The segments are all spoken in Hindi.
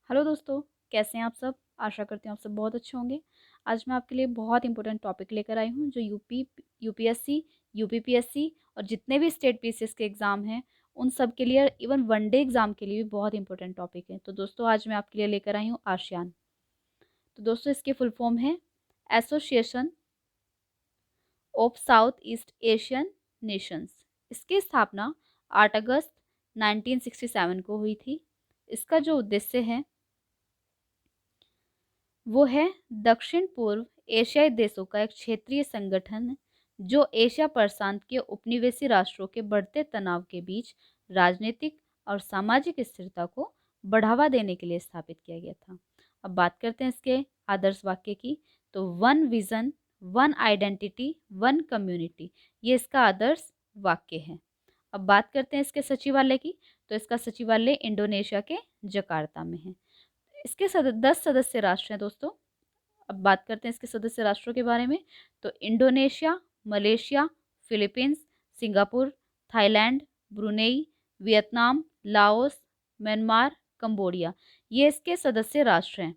हेलो दोस्तों, कैसे हैं आप सब। आशा करती हूँ आप सब बहुत अच्छे होंगे। आज मैं आपके लिए बहुत इंपॉर्टेंट टॉपिक लेकर आई हूँ जो यूपीएससी, यूपीपीएससी और जितने भी स्टेट पीसीएस के एग्ज़ाम हैं उन सब के लिए, इवन वनडे एग्ज़ाम के लिए भी बहुत इंपॉर्टेंट टॉपिक है। तो दोस्तों आज मैं आपके लिए लेकर आई हूँ आसियान। तो दोस्तों इसके फुल फॉर्म है association of south east Asian Nations. इसकी स्थापना 8 अगस्त 1967 को हुई थी। इसका जो उद्देश्य है वो है दक्षिण पूर्व एशियाई देशों का एक क्षेत्रीय संगठन जो एशिया प्रशांत के उपनिवेशी राष्ट्रों के बढ़ते तनाव के बीच राजनीतिक और सामाजिक स्थिरता को बढ़ावा देने के लिए स्थापित किया गया था। अब बात करते हैं इसके आदर्श वाक्य की। तो one vision, one identity, one community, ये इसका आदर्श वाक्य है। अब बात करते हैं इसके सचिवालय की। तो इसका सचिवालय इंडोनेशिया के जकार्ता में है। इसके 10 सदस्य राष्ट्र हैं दोस्तों। अब बात करते हैं इसके सदस्य राष्ट्रों के बारे में। तो Indonesia, Malaysia, Philippines, Singapore, Thailand, Brunei, Vietnam, Laos, Myanmar, Cambodia, ये इसके सदस्य राष्ट्र हैं।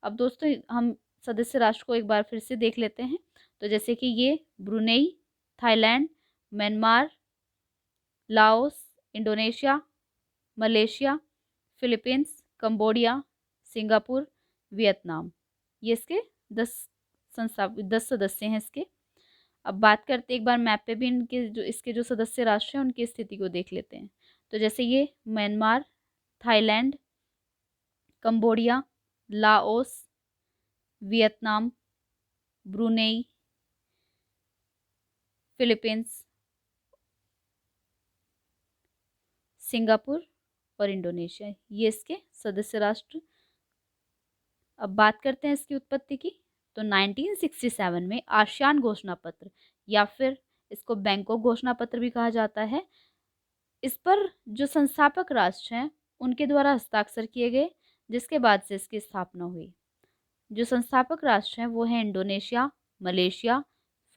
अब दोस्तों हम सदस्य राष्ट्र को एक बार फिर से देख लेते हैं। तो जैसे कि ये Brunei, Thailand, Myanmar, Laos, Indonesia, Malaysia, Philippines, Cambodia, Singapore, Vietnam, ये इसके 10 सदस्य हैं इसके। अब बात करते एक बार मैप पे भी इनके जो इसके जो सदस्य राष्ट्र हैं उनकी स्थिति को देख लेते हैं। तो जैसे ये Myanmar, Thailand, Cambodia, Laos, Vietnam, Brunei, Philippines, Singapore और इंडोनेशिया, ये इसके सदस्य राष्ट्र। अब बात करते हैं इसकी उत्पत्ति की। तो 1967 में आसियान घोषणा पत्र या फिर इसको बैंकॉक घोषणा पत्र भी कहा जाता है, इस पर जो संस्थापक राष्ट्र हैं उनके द्वारा हस्ताक्षर किए गए, जिसके बाद से इसकी स्थापना हुई। जो संस्थापक राष्ट्र हैं वो हैं इंडोनेशिया, मलेशिया,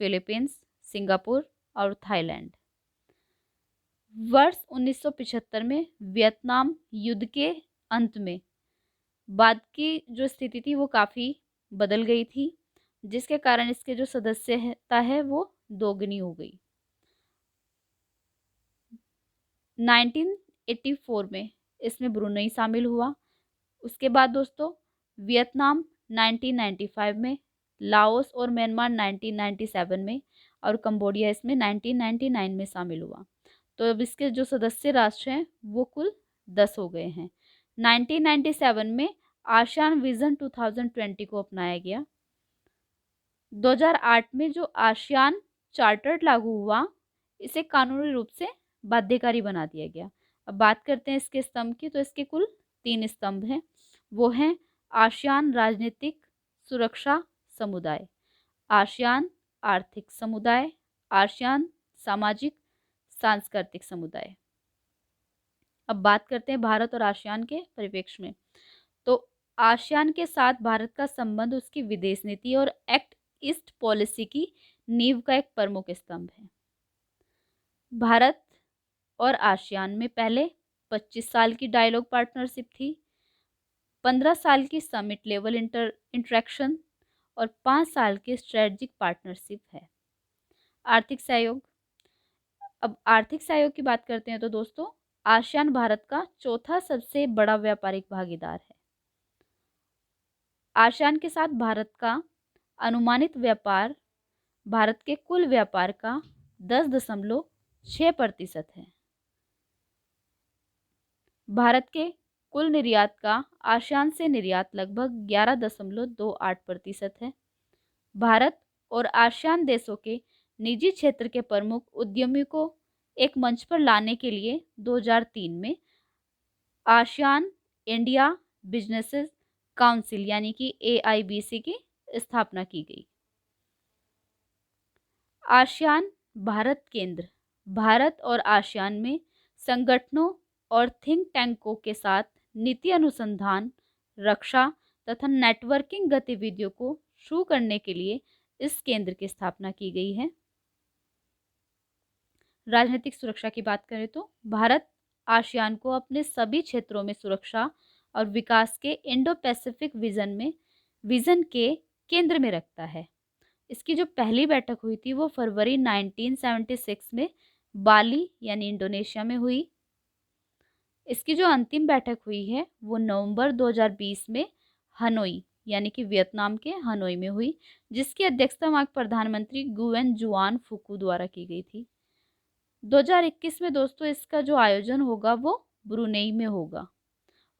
फिलीपींस, सिंगापुर और थाईलैंड। वर्ष 1975 में वियतनाम युद्ध के अंत में बाद की जो स्थिति थी वो काफ़ी बदल गई थी, जिसके कारण इसके जो सदस्यता है वो दोगुनी हो गई। 1984 में इसमें ब्रुनेई शामिल हुआ। उसके बाद दोस्तों वियतनाम 1995 में, लाओस और म्यांमार 1997 में और कंबोडिया इसमें 1999 में शामिल हुआ। तो अब इसके जो सदस्य राष्ट्र हैं वो कुल 10 हो गए हैं। 1997 में आसियान विजन 2020 को अपनाया गया। 2008 में जो आसियान चार्टर लागू हुआ, इसे कानूनी रूप से बाध्यकारी बना दिया गया। अब बात करते हैं इसके स्तंभ की। तो इसके कुल 3 स्तंभ हैं। वो हैं आसियान राजनीतिक सुरक्षा समुदाय, आसियान आर्थिक समुदाय, आसियान सामाजिक सांस्कृतिक समुदाय। अब बात करते हैं भारत और आसियान के परिप्रेक्ष्य में। तो आसियान के साथ भारत का संबंध उसकी विदेश नीति और एक्ट ईस्ट पॉलिसी की नींव का एक प्रमुख स्तंभ है। भारत और आसियान में पहले 25 साल की डायलॉग पार्टनरशिप थी, 15 साल की समिट लेवल इंटरेक्शन और 5 साल की स्ट्रेटजिक पार्टनरशिप है। आर्थिक सहयोग। अब आर्थिक सहयोग की बात करते हैं तो दोस्तों आसियान भारत का चौथा सबसे बड़ा व्यापारिक भागीदार है। आसियान के साथ भारत का अनुमानित व्यापार भारत के कुल व्यापार का 10.6% है। भारत के कुल निर्यात का आसियान से निर्यात लगभग 11.28% है। भारत और आसियान देशों के निजी क्षेत्र के प्रमुख उद्यमियों को एक मंच पर लाने के लिए 2003 में आसियान इंडिया बिजनेसेस काउंसिल यानी कि AIBC की स्थापना की गई। आसियान भारत केंद्र भारत और आसियान में संगठनों और थिंक टैंकों के साथ नीति अनुसंधान, रक्षा तथा नेटवर्किंग गतिविधियों को शुरू करने के लिए इस केंद्र की स्थापना की गई है। राजनीतिक सुरक्षा की बात करें तो भारत आसियान को अपने सभी क्षेत्रों में सुरक्षा और विकास के इंडो पैसिफिक विजन के केंद्र में रखता है। इसकी जो पहली बैठक हुई थी वो फरवरी 1976 में बाली यानी इंडोनेशिया में हुई। इसकी जो अंतिम बैठक हुई है वो नवंबर 2020 में हनोई यानी कि वियतनाम के हनोई में हुई, जिसकी अध्यक्षता वहाँ के प्रधानमंत्री गुएन जुआन फुकू द्वारा की गई थी। 2021 में दोस्तों इसका जो आयोजन होगा वो ब्रुनेई में होगा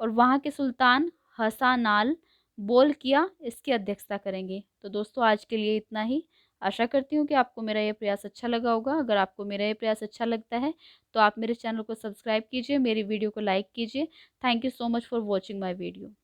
और वहाँ के सुल्तान हसानाल बोलकिया इसकी अध्यक्षता करेंगे। तो दोस्तों आज के लिए इतना ही। आशा करती हूँ कि आपको मेरा ये प्रयास अच्छा लगा होगा। अगर आपको मेरा ये प्रयास अच्छा लगता है तो आप मेरे चैनल को सब्सक्राइब कीजिए, मेरी वीडियो को लाइक कीजिए। Thank you so much for watching my video.